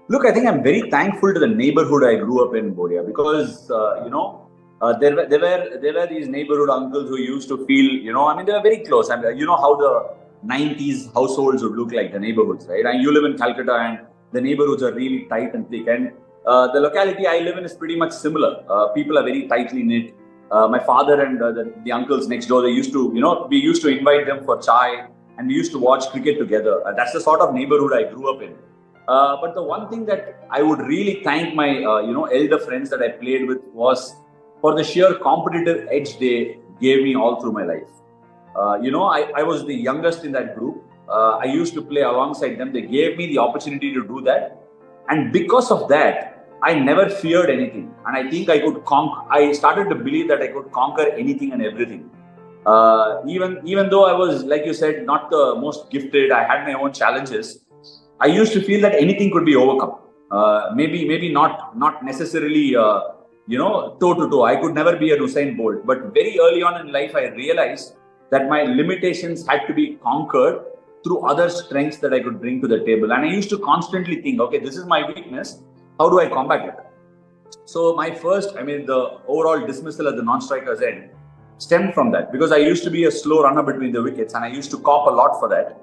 Look, I think I'm very thankful to the neighborhood I grew up in, Bodia, because there were these neighborhood uncles who used to feel, I mean, they were very close. I mean, you know how the 90s households would look like, the neighborhoods, right? And you live in Calcutta, and the neighborhoods are really tight and thick. And the locality I live in is pretty much similar. People are very tightly knit. My father and the uncles next door, they used to, we used to invite them for chai, and we used to watch cricket together. That's the sort of neighborhood I grew up in. But the one thing that I would really thank my, elder friends that I played with was for the sheer competitive edge they gave me all through my life. I was the youngest in that group. I used to play alongside them. They gave me the opportunity to do that. And because of that, I never feared anything. And I think I started to believe that I could conquer anything and everything. Even though I was, like you said, not the most gifted, I had my own challenges. I used to feel that anything could be overcome. Maybe not necessarily, toe to toe. I could never be a Usain Bolt. But very early on in life, I realized that my limitations had to be conquered through other strengths that I could bring to the table. And I used to constantly think, okay, this is my weakness. How do I combat it? So the overall dismissal at the non-striker's end stemmed from that, because I used to be a slow runner between the wickets, and I used to cop a lot for that.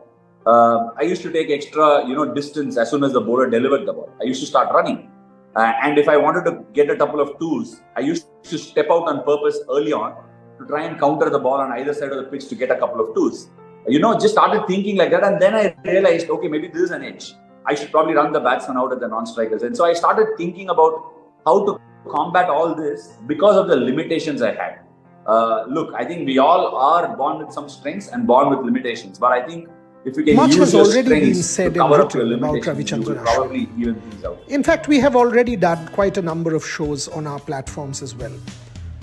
I used to take extra, distance as soon as the bowler delivered the ball. I used to start running. And if I wanted to get a couple of twos, I used to step out on purpose early on to try and counter the ball on either side of the pitch to get a couple of twos. Just started thinking like that. And then I realized, okay, maybe this is an edge. I should probably run the batsman out at the non-strikers. And so I started thinking about how to combat all this because of the limitations I had. Look, I think we all are born with some strengths and born with limitations. But I think if you can much use has your already been strengths said to cover up your and written about limitations, you will Ravichandran probably Ashwin. even things out. In fact, we have already done quite a number of shows on our platforms as well.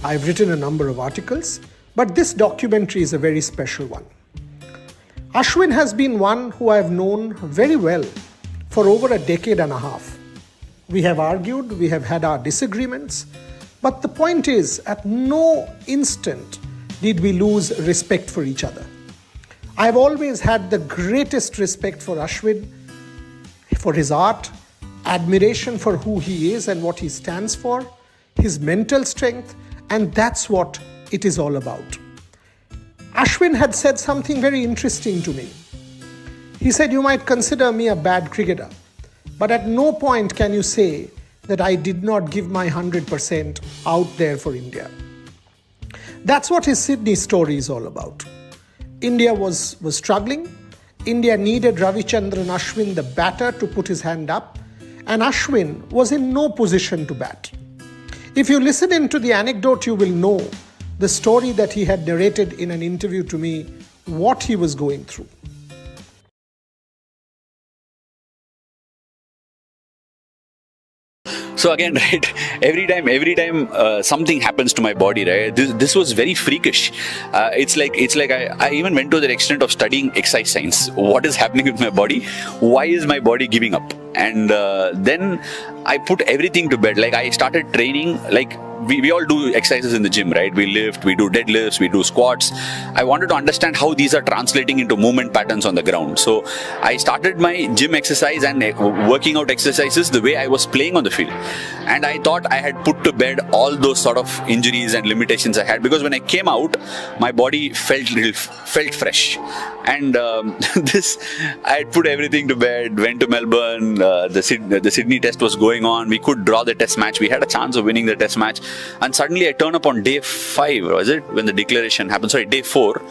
I've written a number of articles, but this documentary is a very special one. Ashwin has been one who I've known very well for over a decade and a half. We have argued, we have had our disagreements, but the point is, at no instant did we lose respect for each other. I've always had the greatest respect for Ashwin, for his art, admiration for who he is and what he stands for, his mental strength, and that's what it is all about. Ashwin had said something very interesting to me. He said, "You might consider me a bad cricketer, but at no point can you say that I did not give my 100% out there for India." That's what his Sydney story is all about. India was struggling. India needed Ravichandran Ashwin, the batter, to put his hand up, and Ashwin was in no position to bat. If you listen into the anecdote, you will know the story that he had narrated in an interview to me, what he was going through. So again, right, every time something happens to my body, right, this was very freakish. It's like I even went to the extent of studying exercise science. What is happening with my body? Why is my body giving up? And then I put everything to bed. Like I started training, like we all do exercises in the gym, right? We lift, we do deadlifts, we do squats. I wanted to understand how these are translating into movement patterns on the ground. So I started my gym exercise and working out exercises the way I was playing on the field. And I thought I had put to bed all those sort of injuries and limitations I had, because when I came out, my body felt fresh. And I had put everything to bed, went to Melbourne, the Sydney test was going on, we could draw the test match, we had a chance of winning the test match, and suddenly I turn up on day 5, was it, when the declaration happened, day 4.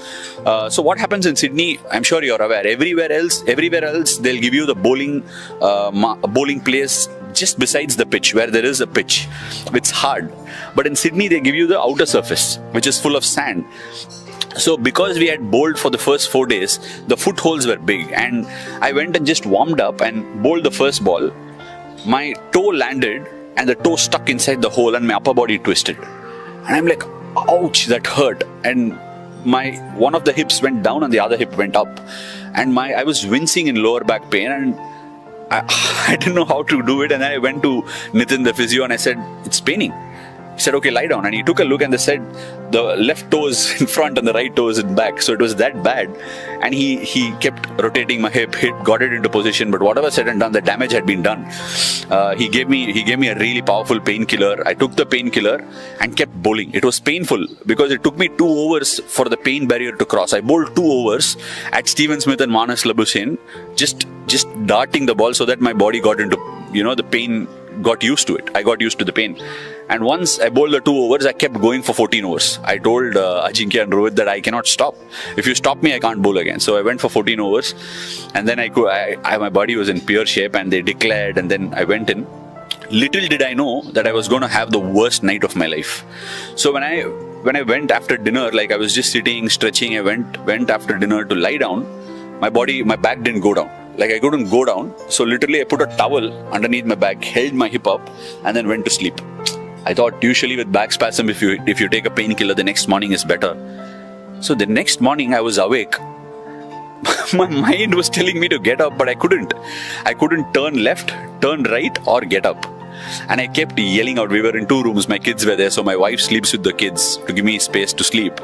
So what happens in Sydney, I'm sure you're aware, everywhere else they'll give you the bowling place just besides the pitch, where there is a pitch. It's hard. But in Sydney, they give you the outer surface, which is full of sand. So because we had bowled for the first 4 days, the footholds were big, and I went and just warmed up and bowled the first ball. My toe landed and the toe stuck inside the hole and my upper body twisted. And I'm like, ouch, that hurt. And one of the hips went down and the other hip went up. And I was wincing in lower back pain, and I didn't know how to do it. And then I went to Nitin, the physio, and I said, it's paining. He said, okay, lie down. And he took a look and they said the left toe is in front and the right toe is in back. So it was that bad. And he kept rotating my hip, got it into position. But whatever said and done, the damage had been done. He gave me a really powerful painkiller. I took the painkiller and kept bowling. It was painful because it took me 2 overs for the pain barrier to cross. I bowled 2 overs at Steven Smith and Manas Labuschagne, just darting the ball so that my body got into, the pain, got used to it. I got used to the pain. And once I bowled the 2 overs, I kept going for 14 overs. I told Ajinkya and Rohit that I cannot stop. If you stop me, I can't bowl again. So I went for 14 overs. And then my body was in pure shape and they declared, and then I went in. Little did I know that I was going to have the worst night of my life. So when I went after dinner, like I was just sitting, stretching, I went after dinner to lie down. My back didn't go down. Like I couldn't go down. So literally I put a towel underneath my back, held my hip up, and then went to sleep. I thought usually with back spasm, if you take a painkiller, the next morning is better. So the next morning I was awake. My mind was telling me to get up, but I couldn't. I couldn't turn left, turn right, or get up. And I kept yelling out. We were in 2 rooms. My kids were there. So my wife sleeps with the kids to give me space to sleep.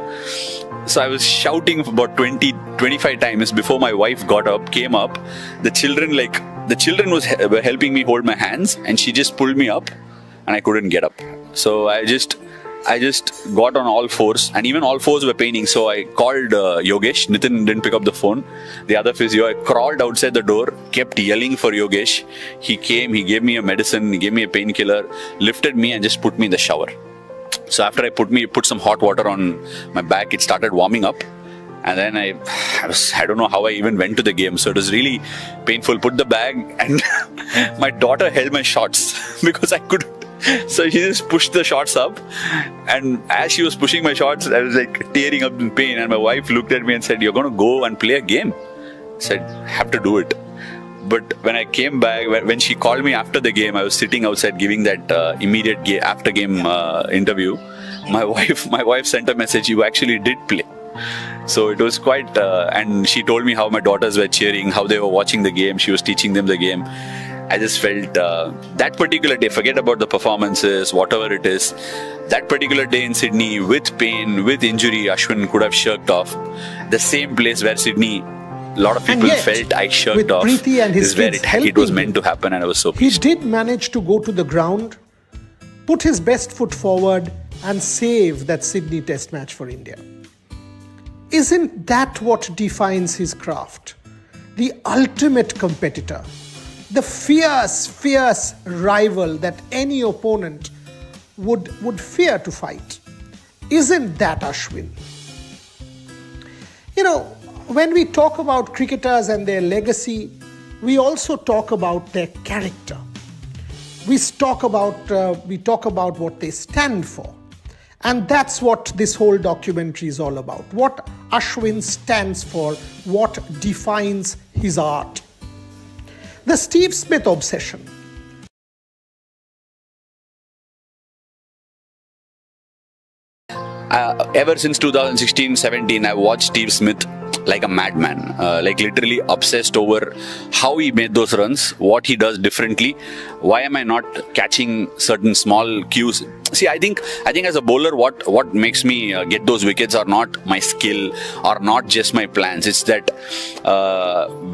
So I was shouting about 20-25 times before my wife came up. The children were helping me hold my hands, and she just pulled me up and I couldn't get up. So I just got on all fours, and even all fours were paining. So I called Yogesh. Nitin didn't pick up the phone. The other physio, I crawled outside the door, kept yelling for Yogesh. He came, he gave me a medicine, he gave me a painkiller, lifted me and just put me in the shower. So after I put some hot water on my back, it started warming up. And then I don't know how I even went to the game. So it was really painful. Put the bag, and my daughter held my shorts because I couldn't. So she just pushed the shorts up, and as she was pushing my shorts, I was like tearing up in pain. And my wife looked at me and said, "You're going to go and play a game?" I said, "I have to do it." But when I came back, when she called me after the game, I was sitting outside giving that immediate after game interview. My wife sent a message, "You actually did play." So it was quite, and she told me how my daughters were cheering, how they were watching the game. She was teaching them the game. I just felt that particular day, forget about the performances, whatever it is, that particular day in Sydney with pain, with injury, Ashwin could have shirked off. The same place where Sydney, a lot of people felt I shirked off, Preeti and his is where it was meant to happen, and I was so pleased. He did manage to go to the ground, put his best foot forward and save that Sydney Test match for India. Isn't that what defines his craft? The ultimate competitor. The fierce rival that any opponent would fear to fight. Isn't that Ashwin? When we talk about cricketers and their legacy, we also talk about their character. We talk about what they stand for. And that's what this whole documentary is all about. What Ashwin stands for, what defines his art. The Steve Smith obsession. Ever since 2016-17, I watched Steve Smith like a madman, like literally obsessed over how he made those runs, what he does differently. Why am I not catching certain small cues? See, I think as a bowler, what makes me get those wickets are not my skill or not just my plans. It's that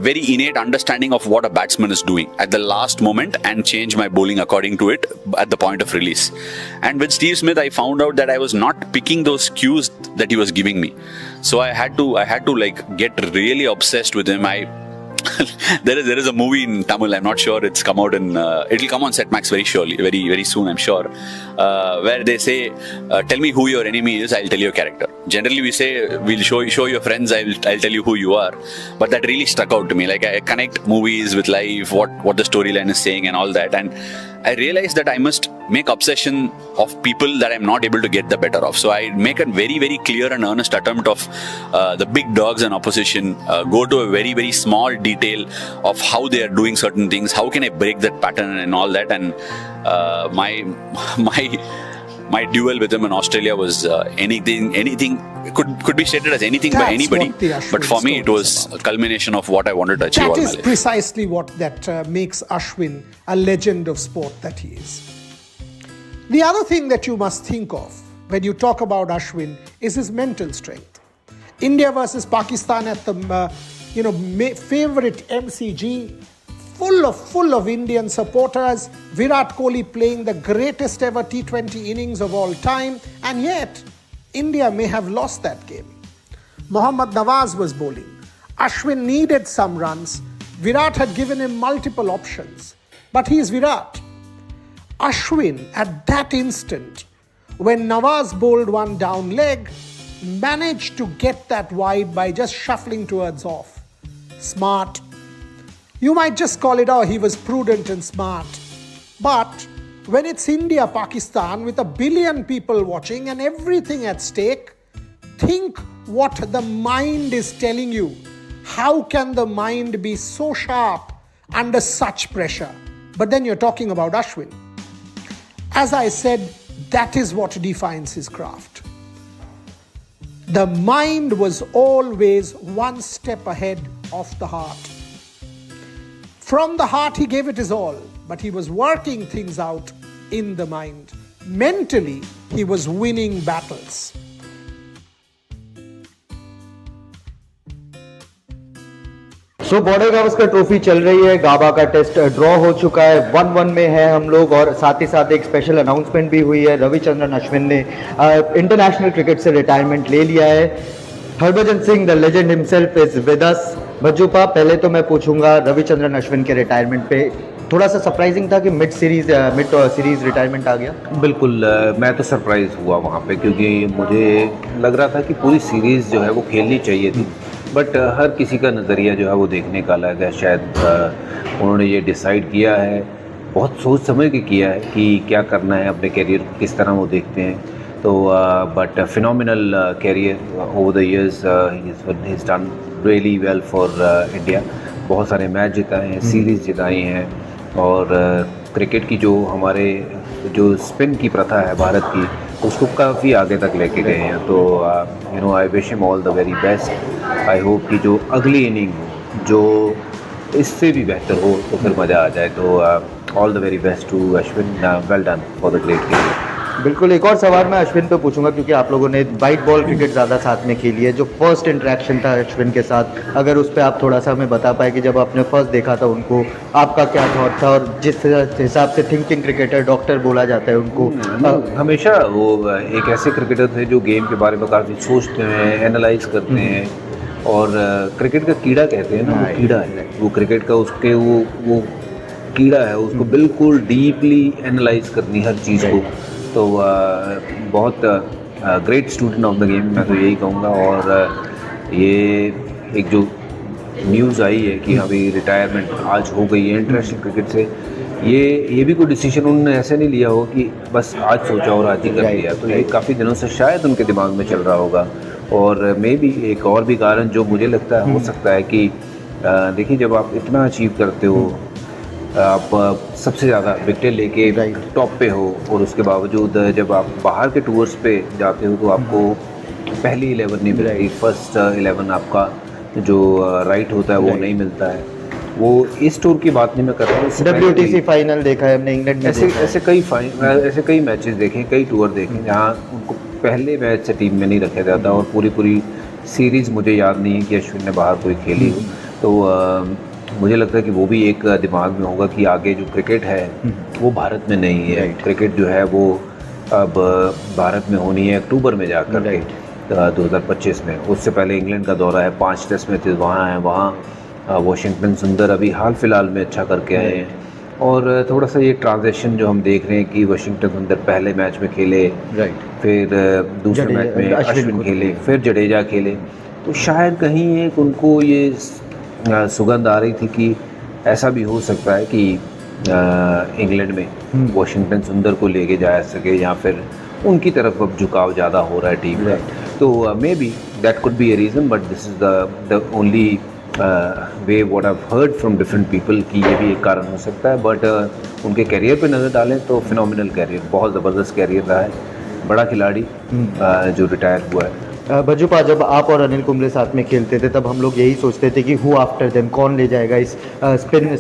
very innate understanding of what a batsman is doing at the last moment and change my bowling according to it at the point of release. And with Steve Smith, I found out that I was not picking those cues that he was giving me. So I had to like get really obsessed with him. There is a movie in Tamil. I'm not sure it's come out in. It'll come on Setmax very soon. I'm sure, where they say, "Tell me who your enemy is. I'll tell you your character." Generally, we say, "We'll show your friends. I'll tell you who you are." But that really stuck out to me. Like I connect movies with life, what the storyline is saying, and all that. And I realized that I must make obsession of people that I'm not able to get the better of. So I make a very, very clear and earnest attempt of the big dogs and opposition, go to a very, very small detail of how they are doing certain things. How can I break that pattern and all that? And my duel with him in Australia was anything could be stated as anything by anybody. But for me, it was a culmination of what I wanted to achieve all my life. That is precisely what makes Ashwin a legend of sport that he is. The other thing that you must think of when you talk about Ashwin is his mental strength. India versus Pakistan at the favorite MCG, full of Indian supporters. Virat Kohli playing the greatest ever T20 innings of all time, and yet India may have lost that game. Mohammad Nawaz was bowling. Ashwin needed some runs. Virat had given him multiple options, but he is Virat. Ashwin, at that instant, when Nawaz bowled one down leg, managed to get that wide by just shuffling towards off. Smart. You might just call it, he was prudent and smart. But when it's India, Pakistan, with 1 billion people watching and everything at stake, think what the mind is telling you. How can the mind be so sharp under such pressure? But then you're talking about Ashwin. As I said, that is what defines his craft. The mind was always one step ahead of the heart. From the heart, he gave it his all, but he was working things out in the mind. Mentally, he was winning battles. So border Gavaskar trophy चल रही है, गाबा का test draw हो चुका है, 1-1 में है हम लोग, और साथ ही साथ एक स्पेशल अनाउंसमेंट भी हुई है। रविचंद्रन अश्विन ने इंटरनेशनल क्रिकेट से रिटायरमेंट ले लिया है। Harbhajan Singh the legend himself is with us. भज्जूपा, पहले तो मैं पूछूंगा रविचंद्रन अश्विन के रिटायरमेंट पे, थोड़ा सा सरप्राइजिंग था कि मिड सीरीज रिटायरमेंट आ गया? बिल्कुल, मैं तो सरप्राइज़ हुआ वहाँ पे, क्योंकि मुझे लग रहा था कि पूरी सीरीज़ जो है वो खेलनी चाहिए थी, बट हर किसी का नज़रिया जो है वो देखने का अलग है। शायद उन्होंने ये डिसाइड किया है, बहुत सोच समझ के किया है कि क्या करना है, अपने कैरियर को किस तरह वो देखते हैं। तो but phenomenal career over the years, he is done really well for India. बहुत सारे मैच जिताए हैं, सीरीज़ जिताई हैं, और क्रिकेट की जो हमारे जो स्पिन की प्रथा है भारत की, उसको काफ़ी आगे तक लेके गए हैं। तो I wish him all the very best. I hope कि जो अगली इनिंग जो इससे भी बेहतर हो तो फिर मज़ा आ जाए। तो all the very best to Ashwin, well done for the great career. बिल्कुल, एक और सवाल मैं अश्विन पे पूछूंगा, क्योंकि आप लोगों ने वाइट बॉल क्रिकेट ज़्यादा साथ में खेली है। जो फर्स्ट इंटरेक्शन था अश्विन के साथ, अगर उस पर आप थोड़ा सा हमें बता पाए कि जब आपने फर्स्ट देखा था उनको, आपका क्या थॉट था, और जिस हिसाब से थिंकिंग क्रिकेटर, डॉक्टर बोला जाता है उनको, हमेशा वो एक ऐसे क्रिकेटर थे जो गेम के बारे में काफ़ी सोचते हैं, एनालाइज करते हैं, और क्रिकेट का कीड़ा कहते हैं ना, वो कीड़ा है, वो क्रिकेट का उसके वो कीड़ा है, उसको बिल्कुल डीपली एनालाइज करनी हर चीज़ को। तो बहुत great student of the game, मैं तो यही कहूँगा। और ये एक जो न्यूज़ आई है कि अभी रिटायरमेंट आज हो गई है इंटरनेशनल क्रिकेट से, ये भी कोई डिसीजन उन्होंने ऐसे नहीं लिया हो कि बस आज सोचा और आज ही कर लिया। तो ये काफ़ी दिनों से शायद उनके दिमाग में चल रहा होगा। और मे भी एक और भी कारण जो मुझे लगता है हो सकता है कि देखिए, जब आप इतना अचीव करते हो, आप सबसे ज़्यादा विकेट लेके टॉप पे हो, और उसके बावजूद जब आप बाहर के टूर्स पे जाते हो तो आपको पहली 11 नहीं मिलती, फर्स्ट 11 आपका जो राइट होता है वो नहीं मिलता है। वो इस टूर की बात नहीं मैं कर रहा हूँ, WTC फाइनल देखा है हमने इंग्लैंड में, ऐसे कई मैचेस देखे, कई टूर देखे जहाँ उनको पहले मैच से टीम में नहीं रखा जाता, और पूरी सीरीज़ मुझे याद नहीं है कि अश्विन ने बाहर कोई खेली हो। तो मुझे लगता है कि वो भी एक दिमाग में होगा कि आगे जो क्रिकेट है वो भारत में नहीं है। क्रिकेट जो है वो अब भारत में होनी है अक्टूबर में जाकर के 2025 में। उससे पहले इंग्लैंड का दौरा है, 5 टेस्ट मैचेस वहाँ हैं, वहाँ वाशिंगटन सुंदर अभी हाल फिलहाल में अच्छा करके आए हैं। और थोड़ा सा ये ट्रांजेक्शन जो हम देख रहे हैं कि वाशिंगटन सुंदर पहले मैच में खेले, फिर दूसरे मैच में अश्विन खेले, फिर जडेजा खेले, तो शायद कहीं एक उनको ये सुगंध आ रही थी कि ऐसा भी हो सकता है कि इंग्लैंड में वाशिंगटन सुंदर को लेके जा सके, या फिर उनकी तरफ अब झुकाव ज़्यादा हो रहा है टीम में। तो may be that could be a reason, but this is the only way what I have heard from different people कि ये भी एक कारण हो सकता है। बट उनके कैरियर पे नज़र डालें तो फिनोमिनल कैरियर, बहुत ज़बरदस्त कैरियर रहा है, बड़ा खिलाड़ी जो रिटायर हुआ है। भज्जुपा, जब आप और अनिल कुंबले साथ में खेलते थे तब हम लोग यही सोचते थे कि हु आफ्टर देम, कौन ले जाएगा इस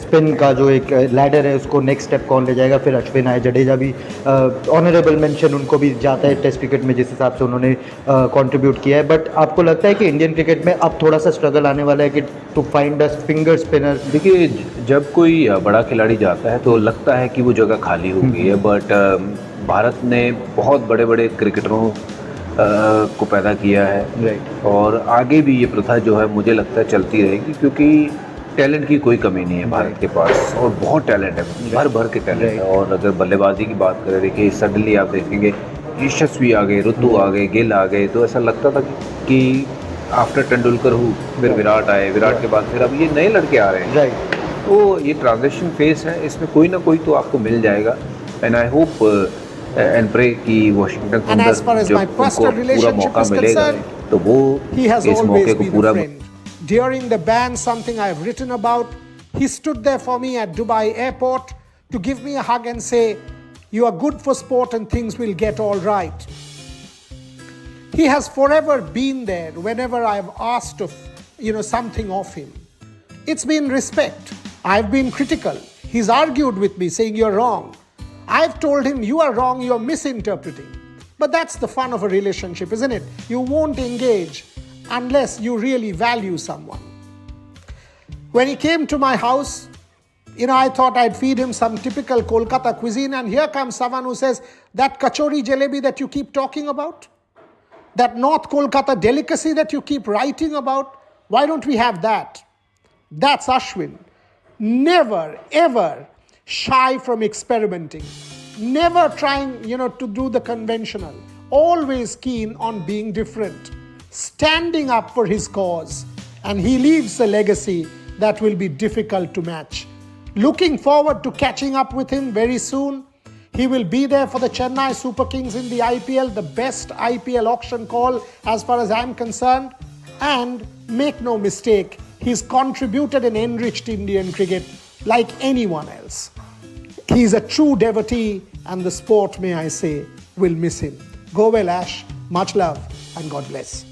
स्पिन का जो एक लैडर है उसको, नेक्स्ट स्टेप कौन ले जाएगा। फिर अश्विन आए, जडेजा भी ऑनरेबल मेंशन उनको भी जाता है टेस्ट क्रिकेट में जिस हिसाब से उन्होंने कंट्रीब्यूट किया है। बट आपको लगता है कि इंडियन क्रिकेट में अब थोड़ा सा स्ट्रगल आने वाला है कि to find a finger spinner? देखिए, जब कोई बड़ा खिलाड़ी जाता है तो लगता है कि वो जगह खाली हो गई है, बट भारत ने बहुत बड़े बड़े क्रिकेटरों को पैदा किया है और आगे भी ये प्रथा जो है मुझे लगता है चलती रहेगी, क्योंकि टैलेंट की कोई कमी नहीं है भारत के पास और बहुत टैलेंट है, भर भर के टैलेंट है। और अगर बल्लेबाजी की बात करें, देखिए सडनली आप देखेंगे यशस्वी आ गए, ऋतु आ गए, गिल आ गए, तो ऐसा लगता था कि आफ्टर तेंदुलकर हूँ, फिर विराट आए, विराट के बाद फिर अब ये नए लड़के आ रहे हैं। तो ये ट्रांजिशन फेस है, इसमें कोई ना कोई तो आपको मिल जाएगा। And I hope and pray कि वॉशिंगटन सुंदर जब उनको पूरा मौका मिलेगा तो वो इस मौके को पूरा। During the ban, something I have written about, he stood there for me at Dubai airport to give me a hug and say, "You are good for sport and things will get all right." He has forever been there whenever I have asked of, something of him. It's been respect. I've been critical. He's argued with me saying you're wrong. I've told him you are wrong, you're misinterpreting. But that's the fun of a relationship, isn't it? You won't engage unless you really value someone. When he came to my house, I thought I'd feed him some typical Kolkata cuisine, and here comes someone who says, that kachori jalebi that you keep talking about, that North Kolkata delicacy that you keep writing about, why don't we have that? That's Ashwin. Never, ever shy from experimenting. Never trying, to do the conventional. Always keen on being different. Standing up for his cause. And he leaves a legacy that will be difficult to match. Looking forward to catching up with him very soon. He will be there for the Chennai Super Kings in the IPL, the best IPL auction call as far as I'm concerned. And make no mistake, he's contributed and enriched Indian cricket like anyone else. He's a true devotee, and the sport, may I say, will miss him. Go well, Ash. Much love and God bless.